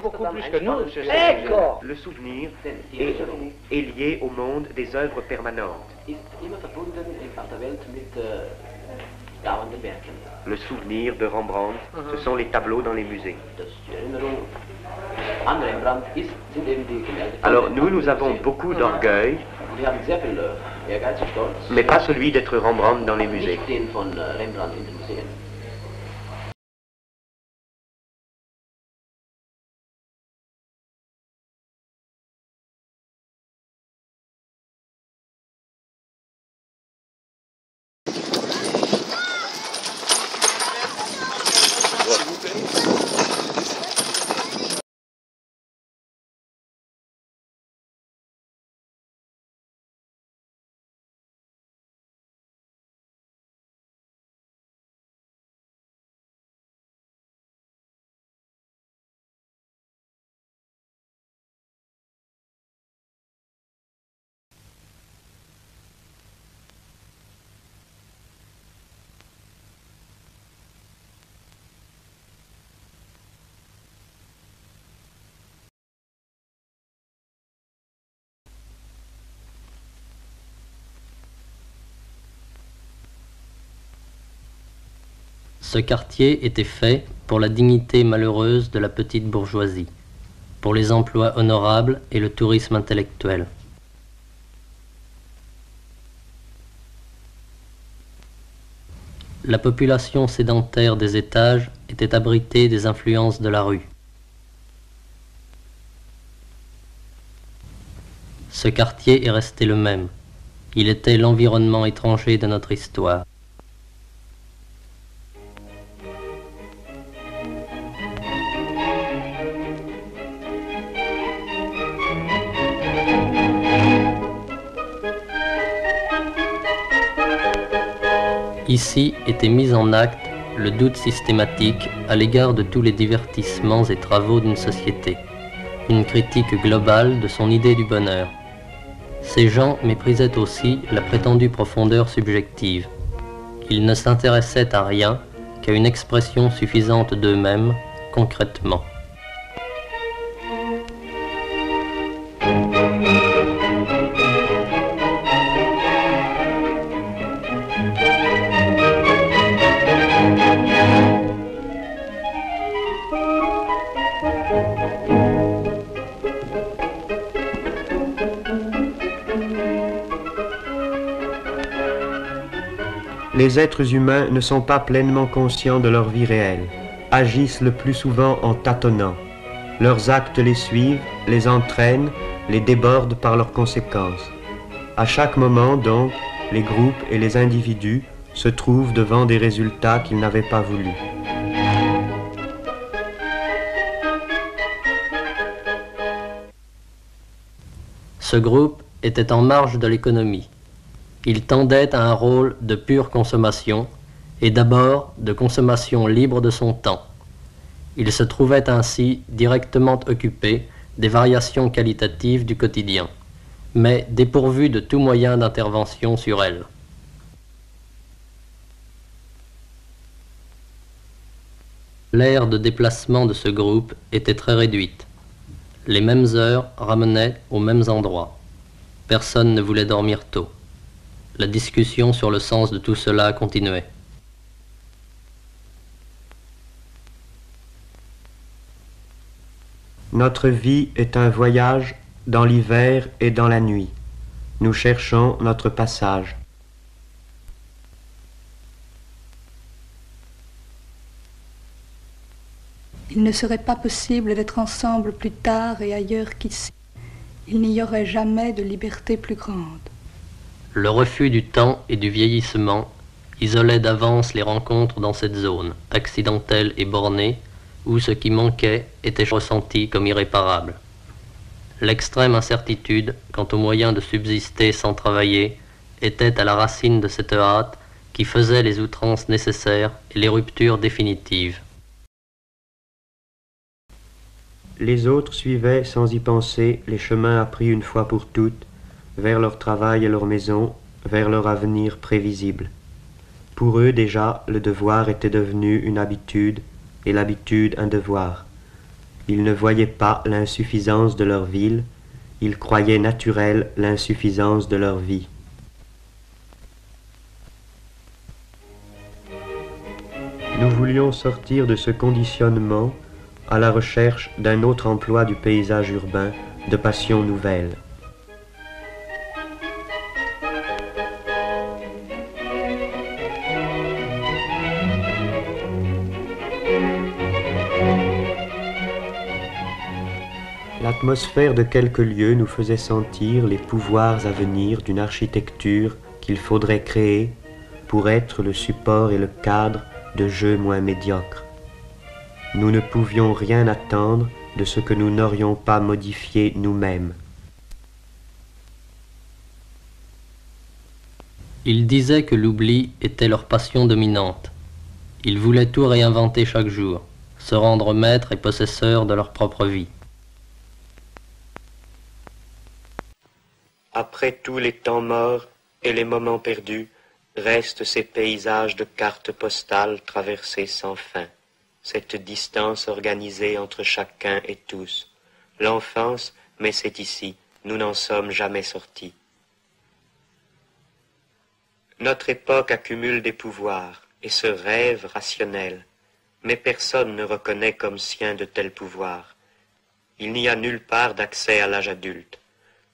Beaucoup plus que nous, je sais. Le souvenir est lié au monde des œuvres permanentes. Le souvenir de Rembrandt, ce sont les tableaux dans les musées. Alors nous avons beaucoup d'orgueil, mais pas celui d'être Rembrandt dans les musées. Ce quartier était fait pour la dignité malheureuse de la petite bourgeoisie, pour les emplois honorables et le tourisme intellectuel. La population sédentaire des étages était abritée des influences de la rue. Ce quartier est resté le même. Il était l'environnement étranger de notre histoire. Ici était mis en acte le doute systématique à l'égard de tous les divertissements et travaux d'une société, une critique globale de son idée du bonheur. Ces gens méprisaient aussi la prétendue profondeur subjective. Ils ne s'intéressaient à rien qu'à une expression suffisante d'eux-mêmes, concrètement. Les êtres humains ne sont pas pleinement conscients de leur vie réelle, agissent le plus souvent en tâtonnant. Leurs actes les suivent, les entraînent, les débordent par leurs conséquences. À chaque moment, donc, les groupes et les individus se trouvent devant des résultats qu'ils n'avaient pas voulus. Ce groupe était en marge de l'économie. Il tendait à un rôle de pure consommation, et d'abord de consommation libre de son temps. Il se trouvait ainsi directement occupé des variations qualitatives du quotidien, mais dépourvu de tout moyen d'intervention sur elles. L'aire de déplacement de ce groupe était très réduite. Les mêmes heures ramenaient aux mêmes endroits. Personne ne voulait dormir tôt. La discussion sur le sens de tout cela continuait. Notre vie est un voyage dans l'hiver et dans la nuit. Nous cherchons notre passage. Il ne serait pas possible d'être ensemble plus tard et ailleurs qu'ici. Il n'y aurait jamais de liberté plus grande. Le refus du temps et du vieillissement isolait d'avance les rencontres dans cette zone, accidentelle et bornée, où ce qui manquait était ressenti comme irréparable. L'extrême incertitude quant aux moyens de subsister sans travailler était à la racine de cette hâte qui faisait les outrances nécessaires et les ruptures définitives. Les autres suivaient sans y penser les chemins appris une fois pour toutes, vers leur travail et leur maison, vers leur avenir prévisible. Pour eux déjà, le devoir était devenu une habitude, et l'habitude un devoir. Ils ne voyaient pas l'insuffisance de leur ville, ils croyaient naturelle l'insuffisance de leur vie. Nous voulions sortir de ce conditionnement à la recherche d'un autre emploi du paysage urbain, de passions nouvelles. L'atmosphère de quelques lieux nous faisait sentir les pouvoirs à venir d'une architecture qu'il faudrait créer pour être le support et le cadre de jeux moins médiocres. Nous ne pouvions rien attendre de ce que nous n'aurions pas modifié nous-mêmes. Ils disaient que l'oubli était leur passion dominante. Ils voulaient tout réinventer chaque jour, se rendre maîtres et possesseurs de leur propre vie. Après tous les temps morts et les moments perdus, restent ces paysages de cartes postales traversés sans fin, cette distance organisée entre chacun et tous. L'enfance, mais c'est ici, nous n'en sommes jamais sortis. Notre époque accumule des pouvoirs et se rêve rationnel, mais personne ne reconnaît comme sien de tels pouvoirs. Il n'y a nulle part d'accès à l'âge adulte,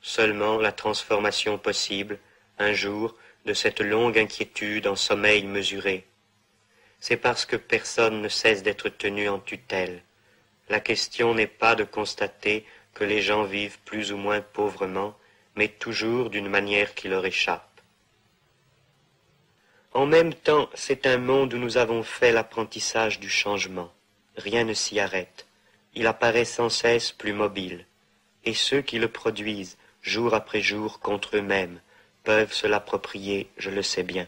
seulement la transformation possible, un jour, de cette longue inquiétude en sommeil mesuré. C'est parce que personne ne cesse d'être tenu en tutelle. La question n'est pas de constater que les gens vivent plus ou moins pauvrement, mais toujours d'une manière qui leur échappe. En même temps, c'est un monde où nous avons fait l'apprentissage du changement. Rien ne s'y arrête. Il apparaît sans cesse plus mobile. Et ceux qui le produisent, jour après jour, contre eux-mêmes, peuvent se l'approprier, je le sais bien.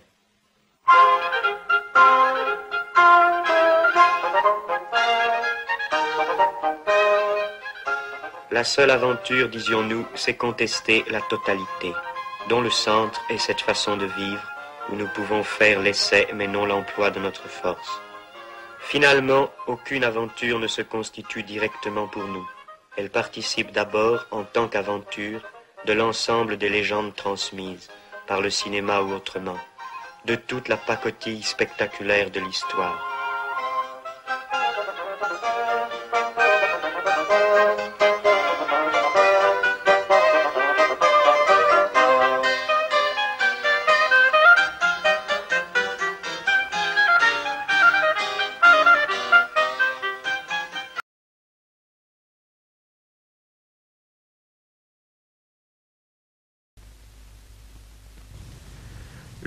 La seule aventure, disions-nous, c'est contester la totalité, dont le centre est cette façon de vivre, où nous pouvons faire l'essai mais non l'emploi de notre force. Finalement, aucune aventure ne se constitue directement pour nous. Elle participe d'abord, en tant qu'aventure, de l'ensemble des légendes transmises, par le cinéma ou autrement, de toute la pacotille spectaculaire de l'histoire.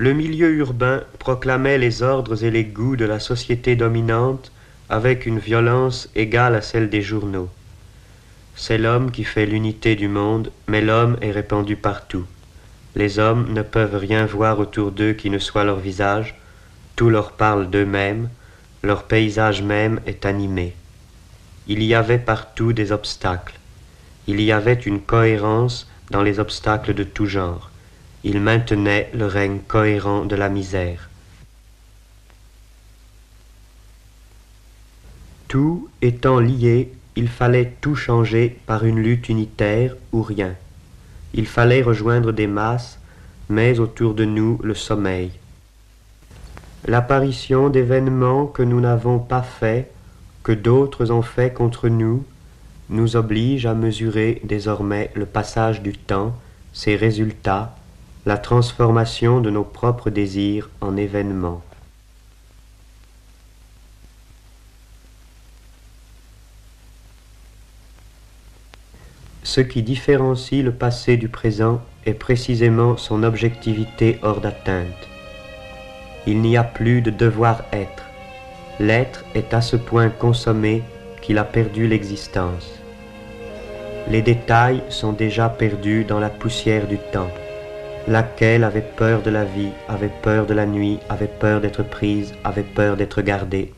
Le milieu urbain proclamait les ordres et les goûts de la société dominante avec une violence égale à celle des journaux. C'est l'homme qui fait l'unité du monde, mais l'homme est répandu partout. Les hommes ne peuvent rien voir autour d'eux qui ne soit leur visage, tout leur parle d'eux-mêmes, leur paysage même est animé. Il y avait partout des obstacles. Il y avait une cohérence dans les obstacles de tout genre. Il maintenait le règne cohérent de la misère. Tout étant lié, il fallait tout changer par une lutte unitaire ou rien. Il fallait rejoindre des masses, mais autour de nous le sommeil. L'apparition d'événements que nous n'avons pas faits, que d'autres ont fait contre nous, nous oblige à mesurer désormais le passage du temps, ses résultats, la transformation de nos propres désirs en événements. Ce qui différencie le passé du présent est précisément son objectivité hors d'atteinte. Il n'y a plus de devoir-être. L'être est à ce point consommé qu'il a perdu l'existence. Les détails sont déjà perdus dans la poussière du temps. Laquelle avait peur de la vie, avait peur de la nuit, avait peur d'être prise, avait peur d'être gardée.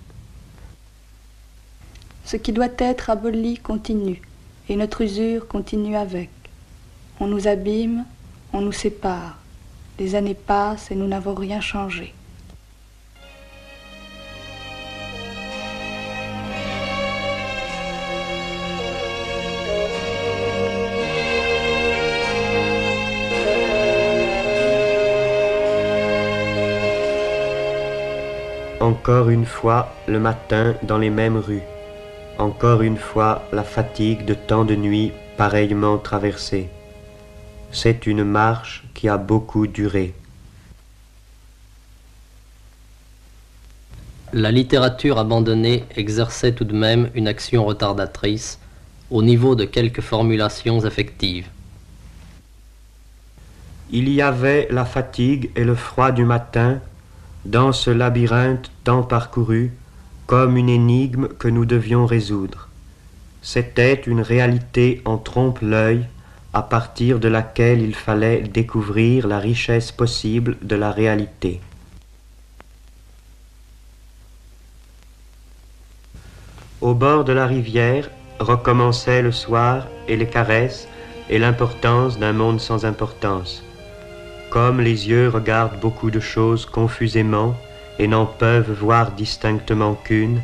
Ce qui doit être aboli continue, et notre usure continue avec. On nous abîme, on nous sépare. Les années passent et nous n'avons rien changé. Encore une fois, le matin, dans les mêmes rues. Encore une fois, la fatigue de tant de nuits pareillement traversées. C'est une marche qui a beaucoup duré. La littérature abandonnée exerçait tout de même une action retardatrice au niveau de quelques formulations affectives. Il y avait la fatigue et le froid du matin dans ce labyrinthe tant parcouru comme une énigme que nous devions résoudre. C'était une réalité en trompe-l'œil à partir de laquelle il fallait découvrir la richesse possible de la réalité. Au bord de la rivière recommençaient le soir et les caresses et l'importance d'un monde sans importance. Comme les yeux regardent beaucoup de choses confusément et n'en peuvent voir distinctement qu'une,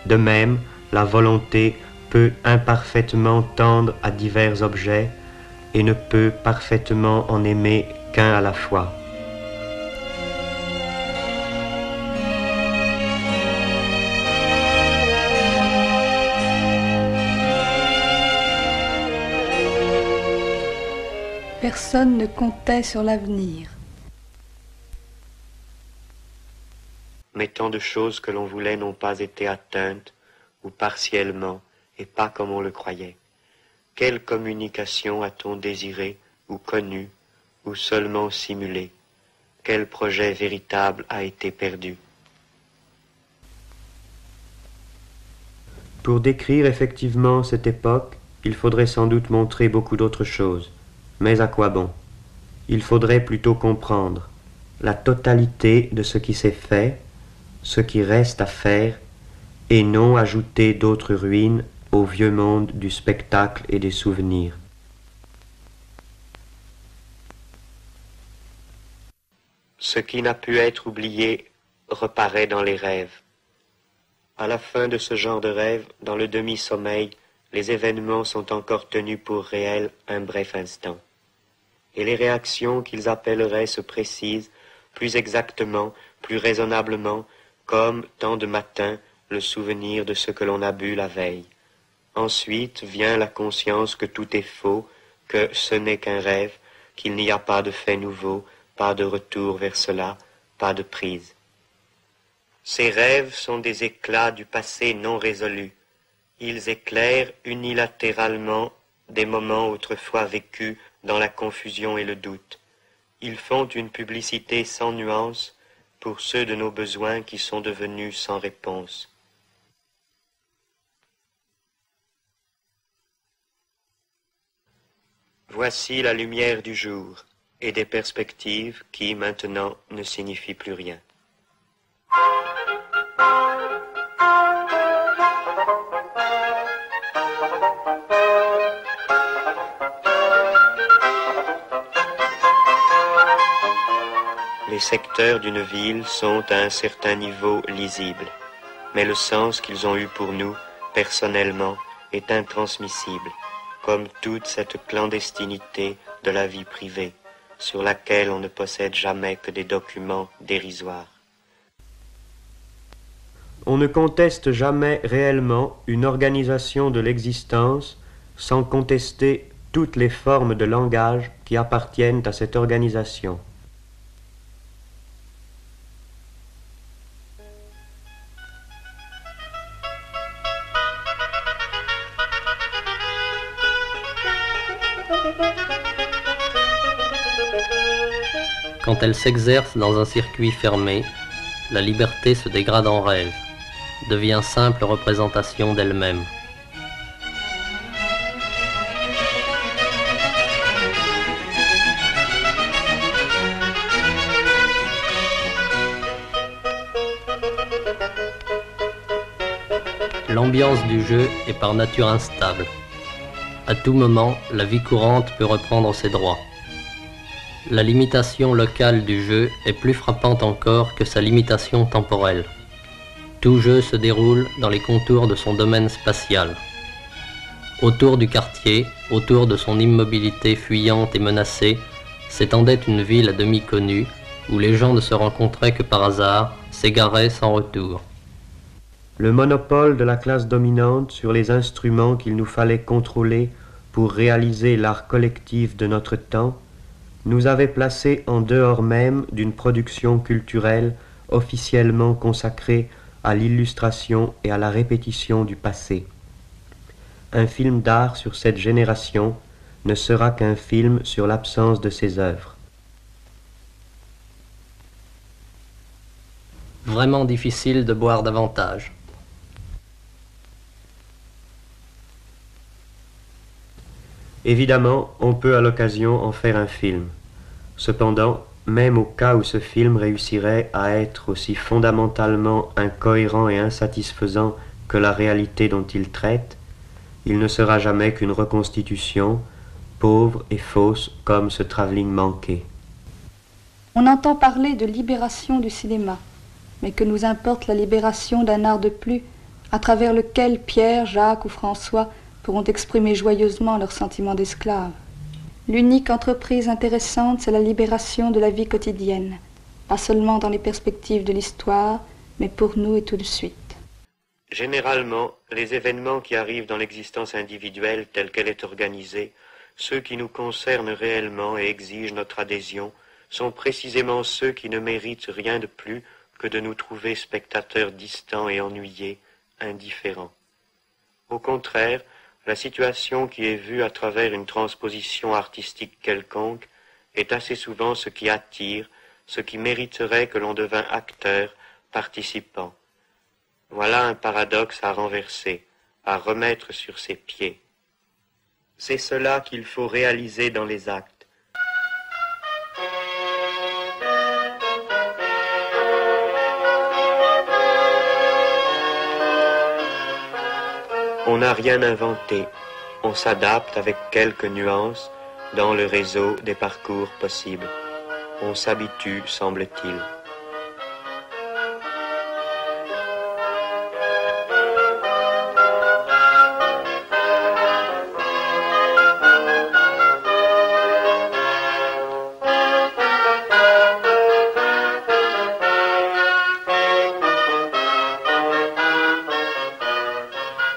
de même la volonté peut imparfaitement tendre à divers objets et ne peut parfaitement en aimer qu'un à la fois. Personne ne comptait sur l'avenir. Mais tant de choses que l'on voulait n'ont pas été atteintes, ou partiellement, et pas comme on le croyait. Quelle communication a-t-on désiré, ou connu, ou seulement simulé? Quel projet véritable a été perdu? Pour décrire effectivement cette époque, il faudrait sans doute montrer beaucoup d'autres choses. Mais à quoi bon? Il faudrait plutôt comprendre la totalité de ce qui s'est fait, ce qui reste à faire, et non ajouter d'autres ruines au vieux monde du spectacle et des souvenirs. Ce qui n'a pu être oublié reparaît dans les rêves. À la fin de ce genre de rêve, dans le demi-sommeil, les événements sont encore tenus pour réels un bref instant. Et les réactions qu'ils appelleraient se précisent, plus exactement, plus raisonnablement, comme, tant de matin, le souvenir de ce que l'on a bu la veille. Ensuite vient la conscience que tout est faux, que ce n'est qu'un rêve, qu'il n'y a pas de fait nouveau, pas de retour vers cela, pas de prise. Ces rêves sont des éclats du passé non résolu. Ils éclairent unilatéralement des moments autrefois vécus dans la confusion et le doute. Ils font une publicité sans nuance pour ceux de nos besoins qui sont devenus sans réponse. Voici la lumière du jour et des perspectives qui, maintenant, ne signifient plus rien. Les secteurs d'une ville sont à un certain niveau lisibles, mais le sens qu'ils ont eu pour nous, personnellement, est intransmissible, comme toute cette clandestinité de la vie privée, sur laquelle on ne possède jamais que des documents dérisoires. On ne conteste jamais réellement une organisation de l'existence sans contester toutes les formes de langage qui appartiennent à cette organisation. Quand elle s'exerce dans un circuit fermé, la liberté se dégrade en rêve, devient simple représentation d'elle-même. L'ambiance du jeu est par nature instable. À tout moment, la vie courante peut reprendre ses droits. La limitation locale du jeu est plus frappante encore que sa limitation temporelle. Tout jeu se déroule dans les contours de son domaine spatial. Autour du quartier, autour de son immobilité fuyante et menacée, s'étendait une ville à demi connue, où les gens ne se rencontraient que par hasard, s'égarait sans retour. Le monopole de la classe dominante sur les instruments qu'il nous fallait contrôler pour réaliser l'art collectif de notre temps nous avait placés en dehors même d'une production culturelle officiellement consacrée à l'illustration et à la répétition du passé. Un film d'art sur cette génération ne sera qu'un film sur l'absence de ses œuvres. Vraiment difficile de boire davantage. Évidemment, on peut à l'occasion en faire un film. Cependant, même au cas où ce film réussirait à être aussi fondamentalement incohérent et insatisfaisant que la réalité dont il traite, il ne sera jamais qu'une reconstitution, pauvre et fausse comme ce travelling manqué. On entend parler de libération du cinéma, mais que nous importe la libération d'un art de plus, à travers lequel Pierre, Jacques ou François pourront exprimer joyeusement leurs sentiments d'esclaves. L'unique entreprise intéressante, c'est la libération de la vie quotidienne, pas seulement dans les perspectives de l'histoire, mais pour nous et tout de suite. Généralement, les événements qui arrivent dans l'existence individuelle telle qu'elle est organisée, ceux qui nous concernent réellement et exigent notre adhésion, sont précisément ceux qui ne méritent rien de plus que de nous trouver spectateurs distants et ennuyés, indifférents. Au contraire, la situation qui est vue à travers une transposition artistique quelconque est assez souvent ce qui attire, ce qui mériterait que l'on devînt acteur, participant. Voilà un paradoxe à renverser, à remettre sur ses pieds. C'est cela qu'il faut réaliser dans les actes. On n'a rien inventé, on s'adapte avec quelques nuances dans le réseau des parcours possibles. On s'habitue, semble-t-il.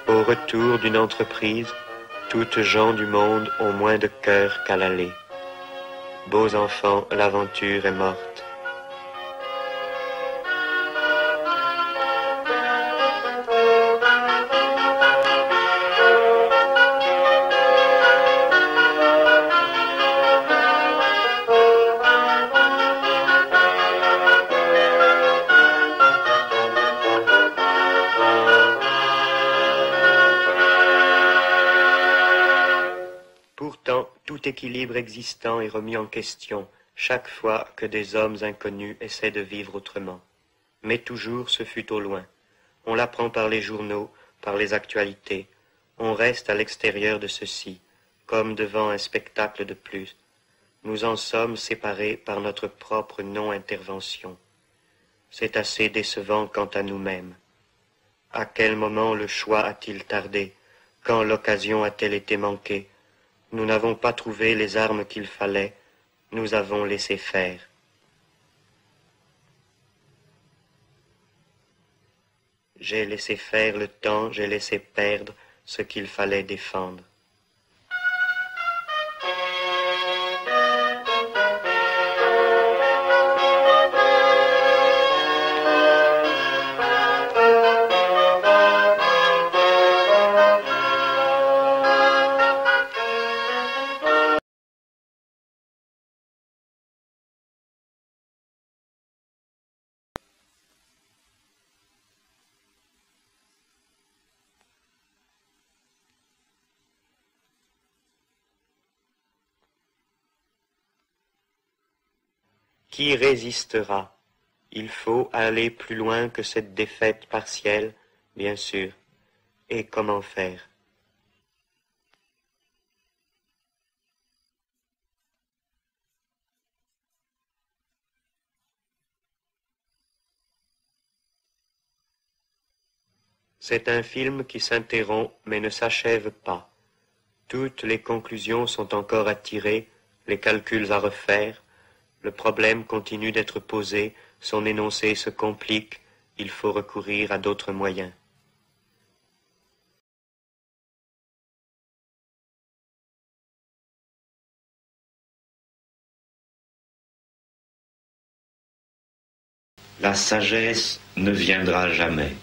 Au retour d'une entreprise, toutes gens du monde ont moins de cœur qu'à l'aller. Beaux enfants, l'aventure est morte. Pourtant, tout équilibre existant est remis en question chaque fois que des hommes inconnus essaient de vivre autrement. Mais toujours ce fut au loin. On l'apprend par les journaux, par les actualités. On reste à l'extérieur de ceci, comme devant un spectacle de plus. Nous en sommes séparés par notre propre non-intervention. C'est assez décevant quant à nous-mêmes. À quel moment le choix a-t-il tardé? Quand l'occasion a-t-elle été manquée? Nous n'avons pas trouvé les armes qu'il fallait, nous avons laissé faire. J'ai laissé faire le temps, j'ai laissé perdre ce qu'il fallait défendre. Qui résistera? Il faut aller plus loin que cette défaite partielle, bien sûr. Et comment faire? C'est un film qui s'interrompt mais ne s'achève pas. Toutes les conclusions sont encore à tirer, les calculs à refaire, Le problème continue d'être posé, son énoncé se complique, il faut recourir à d'autres moyens. La sagesse ne viendra jamais.